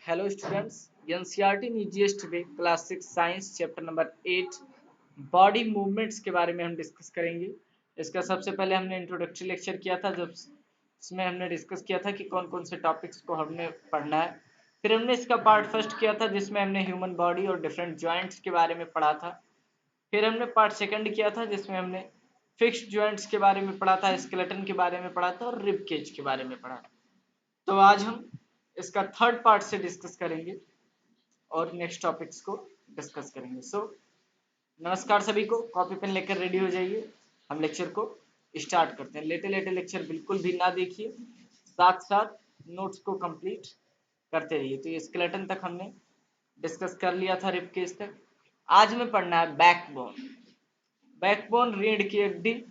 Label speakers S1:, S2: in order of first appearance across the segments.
S1: Hello students, NCERT नीजीएस्ट में class 6 science chapter number 8 body movements के बारे में हम डिस्कस करेंगे। इसका सबसे पहले हमने इंट्रोडक्टरी लेक्चर किया था, जब इसमें हमने डिस्कस किया था कि कौन कौन से टॉपिक्स को हमने पढ़ना है। फिर हमने इसका पार्ट फर्स्ट किया था जिसमें हमने ह्यूमन बॉडी और डिफरेंट जॉइंट्स के बारे में पढ़ा था। फिर हमने पार्ट सेकंड किया था जिसमें हमने फिक्स्ड जॉइंट्स के बारे में पढ़ा था, स्केलेटन के बारे में पढ़ा था और रिब केज के बारे में पढ़ा था। तो आज हम इसका थर्ड पार्ट से डिस्कस करेंगे और नेक्स्ट टॉपिक्स को डिस्कस करेंगे। नमस्कार सभी को, कॉपी पेन लेकर रेडी हो जाइए। हम लेक्चर को स्टार्ट करते हैं। लेटे लेटे लेक्चर बिल्कुल भी ना देखिए, साथ साथ नोट्स को कंप्लीट करते रहिए। तो ये स्केलेटन तक हमने डिस्कस कर लिया था, रिब केज तक। आज में पढ़ना है बैकबोन। बैकबोन रीढ़ की हड्डी,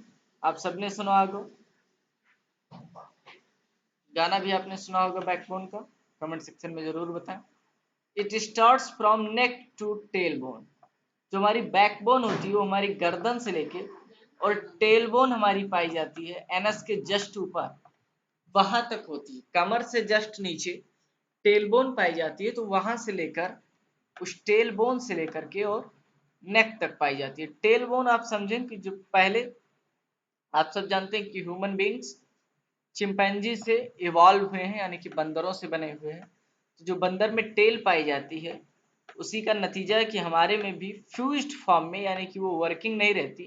S1: आप सबने सुना होगा, गाना भी आपने सुना होगा बैकबोन का। कमेंट सेक्शन में जरूर बताएं। It starts from neck to tail bone. जो हमारी बैकबोन होती है वो हमारी गर्दन से लेके और टेल बोन हमारी पाई जाती है एनस के जस्ट ऊपर, वहां तक होती है। कमर से जस्ट नीचे टेल बोन पाई जाती है, तो वहां से लेकर उस टेल बोन से लेकर के और नेक तक पाई जाती है। टेल बोन आप समझें कि जो पहले आप सब जानते हैं कि ह्यूमन बींग्स चिंपैंजी से इवॉल्व हुए हैं, यानी कि बंदरों से बने हुए हैं। तो जो बंदर में टेल पाई जाती है उसी का नतीजा है कि हमारे में भी फ्यूज्ड फॉर्म में, यानी कि वो वर्किंग नहीं रहती,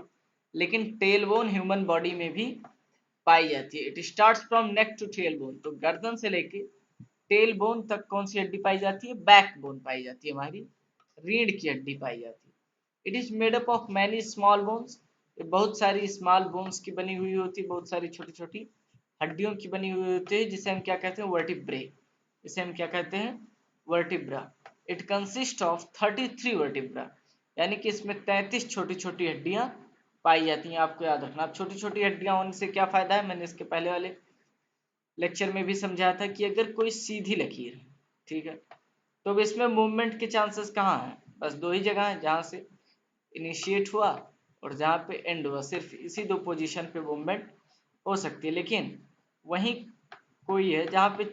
S1: लेकिन टेल बोन ह्यूमन बॉडी में भी पाई जाती है। It starts from neck to tail bone. तो गर्दन से लेके टेल बोन तक कौन सी हड्डी पाई जाती है? बैक बोन पाई जाती है, हमारी रीढ़ की हड्डी पाई जाती है। It is made up of many small bones. बहुत सारी स्मॉल बोन्स की बनी हुई होती है, बहुत सारी छोटी छोटी हड्डियों की बनी हुई होती है, जिसे हम क्या कहते हैं? वर्टिब्रे। इसे हम क्या कहते हैं? Vertebra. It consist of 33 vertebra, यानी कि इसमें 33 छोटी छोटी हड्डियां पाई जाती हैं। आपको याद रखना। अब छोटी छोटी हड्डियां होने से क्या फायदा है, मैंने इसके पहले वाले लेक्चर में भी समझाया था कि अगर कोई सीधी लकीर है, ठीक है, तो अब इसमें मूवमेंट के चांसेस कहाँ हैं? बस दो ही जगह है, जहां से इनिशिएट हुआ और जहां पे एंड हुआ। सिर्फ इसी दो पोजीशन पे मूवमेंट हो सकती है। लेकिन वहीं कोई है जहाँ पे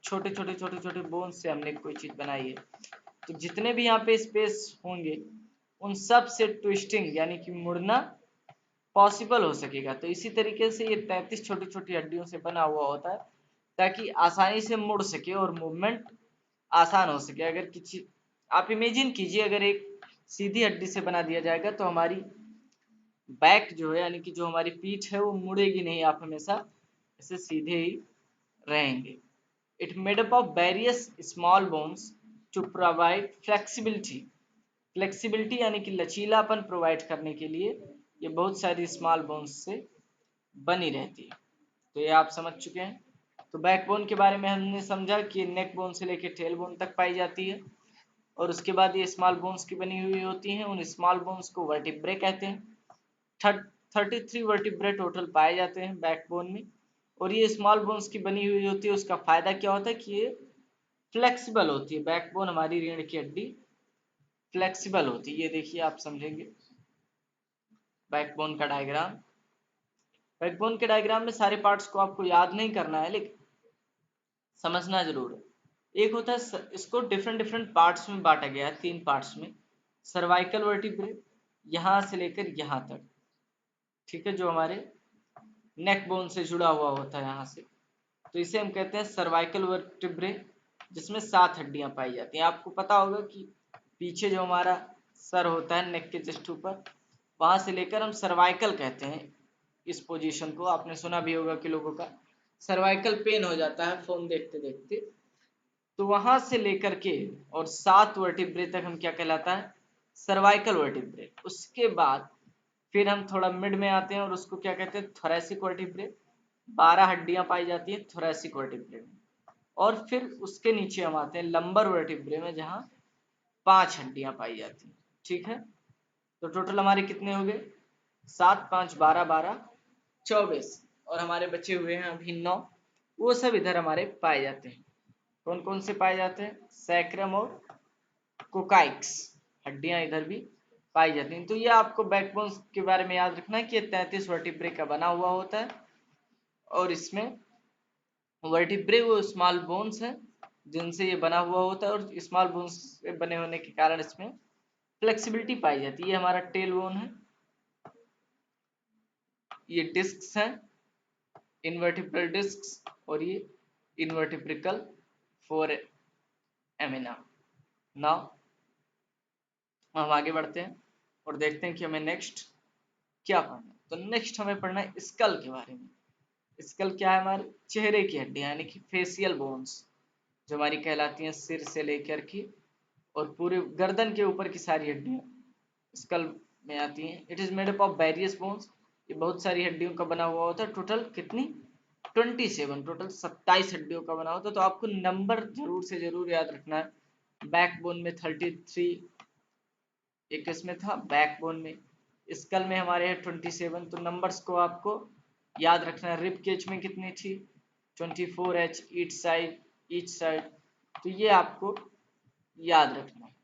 S1: छोटे छोटे छोटे छोटे बोन से हमने कोई चीज बनाई है, तो जितने भी यहाँ पे स्पेस होंगे उन सब से ट्विस्टिंग यानी कि मुड़ना पॉसिबल हो सकेगा। तो इसी तरीके से ये 33 छोटी छोटी हड्डियों से बना हुआ होता है, ताकि आसानी से मुड़ सके और मूवमेंट आसान हो सके। अगर किसी आप इमेजिन कीजिए, अगर एक सीधी हड्डी से बना दिया जाएगा तो हमारी बैक जो है, यानी कि जो हमारी पीठ है, वो मुड़ेगी नहीं, आप हमेशा ऐसे सीधे ही रहेंगे। It made up of various small bones to provide flexibility. Flexibility यानी कि लचीलापन प्रोवाइड करने के लिए ये बहुत सारी स्मॉल बोन्स से बनी रहती है। तो ये आप समझ चुके हैं। तो बैकबोन के बारे में हमने समझा कि नेक बोन से लेकर टेल बोन तक पाई जाती है, और उसके बाद ये स्मॉल बोन्स की बनी हुई होती हैं। उन स्मॉल बोन्स को वर्टिब्रे कहते हैं। 33 वर्टिब्रे टोटल पाए जाते हैं बैकबोन में, और ये स्मॉल बोन्स की बनी हुई होती है। उसका फायदा क्या होता है कि ये फ्लेक्सिबल होती है। बैकबोन हमारी रीढ़ की हड्डी फ्लेक्सिबल होती है। ये देखिए, आप समझेंगे बैकबोन का डायग्राम। बैकबोन के डायग्राम में सारे पार्ट्स को आपको याद नहीं करना है, लेकिन समझना जरूर है। एक होता है, इसको डिफरेंट डिफरेंट पार्ट्स में बांटा गया है, 3 पार्ट्स में। सर्वाइकल वर्टिब्रे, यहाँ से लेकर यहाँ तक, ठीक है, जो हमारे नेक बोन से जुड़ा हुआ होता है यहाँ से, तो इसे हम कहते हैं सर्वाइकल वर्टिब्रे, जिसमें 7 हड्डियां पाई जाती हैं। आपको पता होगा कि पीछे जो हमारा सर होता है नेक के जस्ट ऊपर, वहां से लेकर हम सर्वाइकल कहते हैं इस पोजीशन को। आपने सुना भी होगा कि लोगों का सर्वाइकल पेन हो जाता है फोन देखते देखते। तो वहां से लेकर के और 7 वर्टिब्रे तक हम क्या कहलाता है? Cervical vertebrae. उसके बाद फिर हम थोड़ा मिड में आते हैं और उसको क्या कहते हैं? Thoracic vertebrae. 12 हड्डियां पाई जाती है थोरैसिक वर्टिब्रे में। और फिर उसके नीचे हम आते हैं लंबर वर्टिब्रे में, जहां 5 हड्डियां पाई जाती हैं, ठीक है। तो टोटल हमारे कितने हो गए? 7 5 12 12 24, और हमारे बचे हुए हैं अभी 9। वो सब इधर हमारे पाए जाते हैं। कौन कौन से पाए जाते हैं? सैक्रम और कोकाइक्स हड्डियां इधर भी पाई जाती हैं। तो ये आपको बैकबोन के बारे में याद रखना है कि ये 33 वर्टिब्रे का बना हुआ होता है, और इसमें वर्टिब्रे वो स्मॉल बोन्स हैं जिनसे ये बना हुआ होता है, और स्मॉल बोन्स से बने होने के कारण इसमें फ्लेक्सिबिलिटी पाई जाती है। ये हमारा टेल बोन है, ये डिस्क्स हैं, इनवर्टिब्रल डिस्क्स, और ये इनवर्टिब्रिकल फोरामिना। नाउ हम आगे बढ़ते हैं और देखते हैं कि हमें नेक्स्ट क्या पढ़ना है। तो नेक्स्ट हमें पढ़ना है स्कल के बारे में। स्कल क्या है? हमारे चेहरे की हड्डियां, यानी कि फेशियल बोन्स, जो हमारी कहलाती हैं सिर से लेकर के और पूरे गर्दन के ऊपर की सारी हड्डियां स्कल में आती हैं। It is made up of various bones, ये बहुत सारी हड्डियों का बना हुआ होता है। टोटल कितनी? 27, टोटल 27 हड्डियों का बना होता है। तो आपको नंबर जरूर से जरूर याद रखना है। बैकबोन में 33 एक इसमें था, बैकबोन में, स्कल में हमारे है 27। तो नंबर्स को आपको याद रखना है। रिब केज में कितनी थी? 24H each side. तो ये आपको याद रखना है।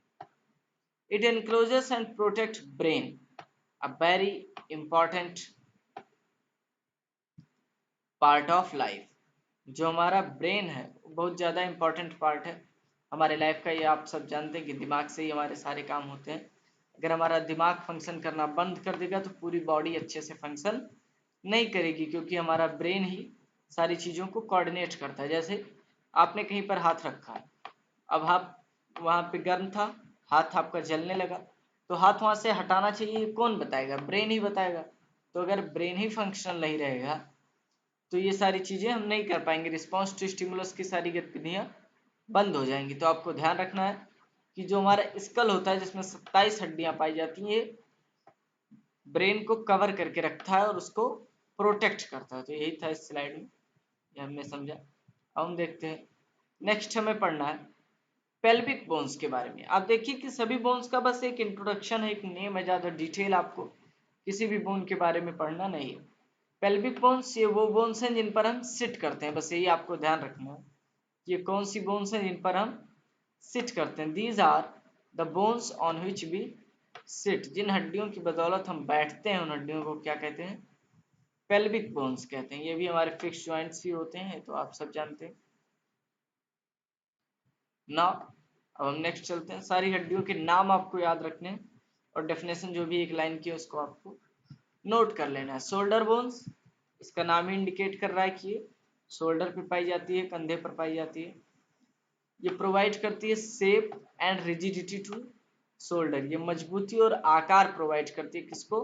S1: It encloses and protect brain, a very important part of life। जो हमारा ब्रेन है वो बहुत ज़्यादा इंपॉर्टेंट पार्ट है हमारे लाइफ का। ये आप सब जानते हैं कि दिमाग से ही हमारे सारे काम होते हैं। अगर हमारा दिमाग फंक्शन करना बंद कर देगा तो पूरी बॉडी अच्छे से फंक्शन नहीं करेगी, क्योंकि हमारा ब्रेन ही सारी चीज़ों को कोऑर्डिनेट करता है। जैसे आपने कहीं पर हाथ रखा है, अब आप वहाँ पे गर्म था, हाथ आपका जलने लगा, तो हाथ वहाँ से हटाना चाहिए, कौन बताएगा? ब्रेन ही बताएगा। तो अगर ब्रेन ही फंक्शनल नहीं रहेगा तो ये सारी चीज़ें हम नहीं कर पाएंगे। रिस्पॉन्स टू स्टिमुलस की सारी गतिविधियाँ बंद हो जाएंगी। तो आपको ध्यान रखना है कि जो हमारा स्कल होता है जिसमें 27 हड्डियाँ पाई जाती हैं, ये ब्रेन को कवर करके रखता है और उसको प्रोटेक्ट करता है। तो यही था इस स्लाइड में, ये हमने समझा। अब हम देखते हैं नेक्स्ट हमें पढ़ना है पेल्विक बोन्स के बारे में। आप देखिए कि सभी बोन्स का बस एक इंट्रोडक्शन है, एक नेम है, ज़्यादा डिटेल आपको किसी भी बोन के बारे में पढ़ना नहीं है। पेल्विक बोन्स ये वो बोन्स हैं जिन पर हम सिट करते हैं, बस यही आपको ध्यान रखना है। ये कौन सी बोन्स हैं जिन पर हम सिट करते हैं? These are the bones on which we sit. जिन हड्डियों की बदौलत हम बैठते हैं उन हड्डियों को क्या कहते हैं? पेल्विक बोन्स कहते हैं। ये भी हमारे फिक्स जॉइंट्स ही होते हैं, तो आप सब जानते हैं ना। अब हम नेक्स्ट चलते हैं। सारी हड्डियों के नाम आपको याद रखने हैं और डेफिनेशन जो भी एक लाइन की है उसको आपको नोट कर लेना है। शोल्डर बोन्स, इसका नाम ही इंडिकेट कर रहा है कि ये शोल्डर पे पाई जाती है, कंधे पर पाई जाती है। ये प्रोवाइड करती है shape and rigidity to shoulder. ये मजबूती और आकार प्रोवाइड करती है किसको?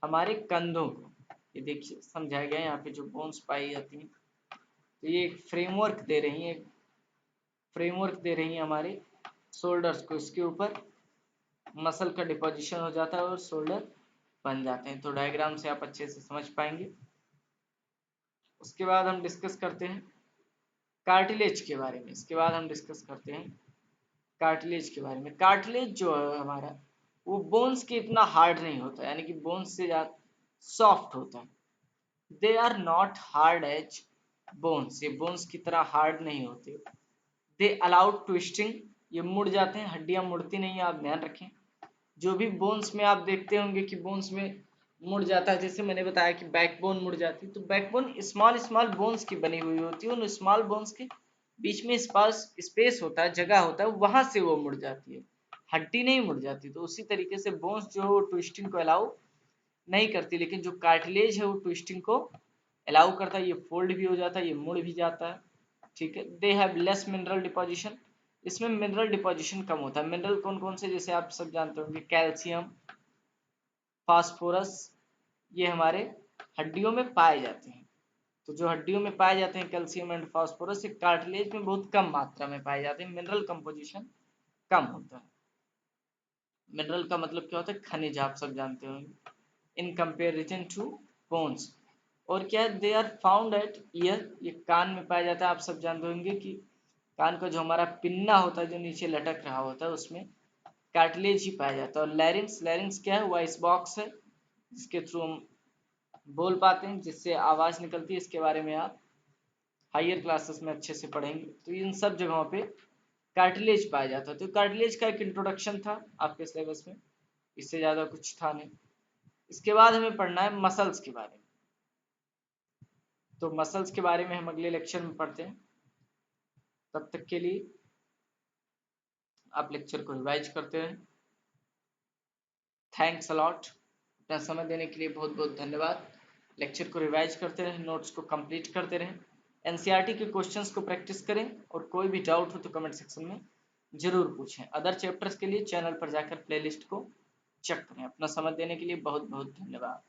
S1: हमारे कंधों को। ये देखिए समझाया गया है यहाँ पे जो बोन्स पाई जाती हैं। तो ये एक फ्रेमवर्क दे रही है, हमारे शोल्डर्स को। इसके ऊपर मसल का डिपोजिशन हो जाता है और शोल्डर बन जाते हैं। तो डायग्राम से आप अच्छे से समझ पाएंगे। उसके बाद हम डिस्कस करते हैं कार्टिलेज के बारे में। इसके बाद हम डिस्कस करते हैं कार्टिलेज के बारे में। कार्टिलेज जो है हमारा, वो बोन्स के इतना हार्ड नहीं होता, यानी कि बोन्स से ज़्यादा सॉफ्ट होता है। They are not hard as bones, ये बोन्स की तरह हार्ड नहीं होते। दे अलाउड ट्विस्टिंग, ये मुड़ जाते हैं, हड्डियां मुड़ती नहीं है, आप ध्यान रखें। जो भी बोन्स में आप देखते होंगे कि बोन्स में मुड़ जाता है, जैसे मैंने बताया कि बैकबोन मुड़ जाती है, तो बैकबोन स्मॉल स्मॉल बोन्स की बनी हुई होती है। उन स्मॉल बोन्स के बीच में स्पेस होता है, जगह होता है, वहां से वो मुड़ जाती है, हड्डी नहीं मुड़ जाती। तो उसी तरीके से बोन्स जो ट्विस्टिंग को अलाउ नहीं करती, लेकिन जो कार्टिलेज है वो ट्विस्टिंग को अलाउ करता है। ये फोल्ड भी हो जाता है, ये मुड़ भी जाता है, ठीक है। They have less mineral deposition, इसमें मिनरल डिपोजिशन कम होता है। मिनरल कौन कौन से? जैसे आप सब जानते होंगे, कैल्शियम, फास्फोरस, ये हमारे हड्डियों में पाए जाते हैं। तो जो हड्डियों में पाए जाते हैं कैल्शियम एंड फास्फोरस, ये कार्टिलेज में बहुत कम मात्रा में पाए जाते हैं। मिनरल कंपोजिशन कम होता है। मिनरल का मतलब क्या होता है? खनिज, आप सब जानते होंगे। In comparison to bones. और क्या है? They are found at ear, ये कान में पाया जाता है। आप सब जानते होंगे कि कान का जो हमारा पिन्ना होता है जो नीचे लटक रहा होता है, उसमें कार्टिलेज ही पाया जाता है। और लैरिंग्स, लैरिंग्स क्या है? वॉइस बॉक्स है जिसके थ्रू हम बोल पाते हैं, जिससे आवाज निकलती है। इसके बारे में आप हायर क्लासेस में अच्छे से पढ़ेंगे। तो इन सब जगहों पे कार्टिलेज पाया जाता है। तो कार्टिलेज का एक इंट्रोडक्शन था आपके सिलेबस में, इससे ज्यादा कुछ था नहीं। इसके बाद हमें पढ़ना है मसल्स के बारे में। तो मसल्स के बारे में हम अगले लेक्चर में पढ़ते हैं। तब तक के लिए आप लेक्चर को रिवाइज करते रहें। थैंक्स अलॉट, अपना समय देने के लिए बहुत बहुत धन्यवाद। लेक्चर को रिवाइज करते रहें, नोट्स को कंप्लीट करते रहें, एनसीईआरटी के क्वेश्चंस को प्रैक्टिस करें और कोई भी डाउट हो तो कमेंट सेक्शन में जरूर पूछें। अदर चैप्टर्स के लिए चैनल पर जाकर प्लेलिस्ट को चेक करें। अपना समय देने के लिए बहुत बहुत धन्यवाद।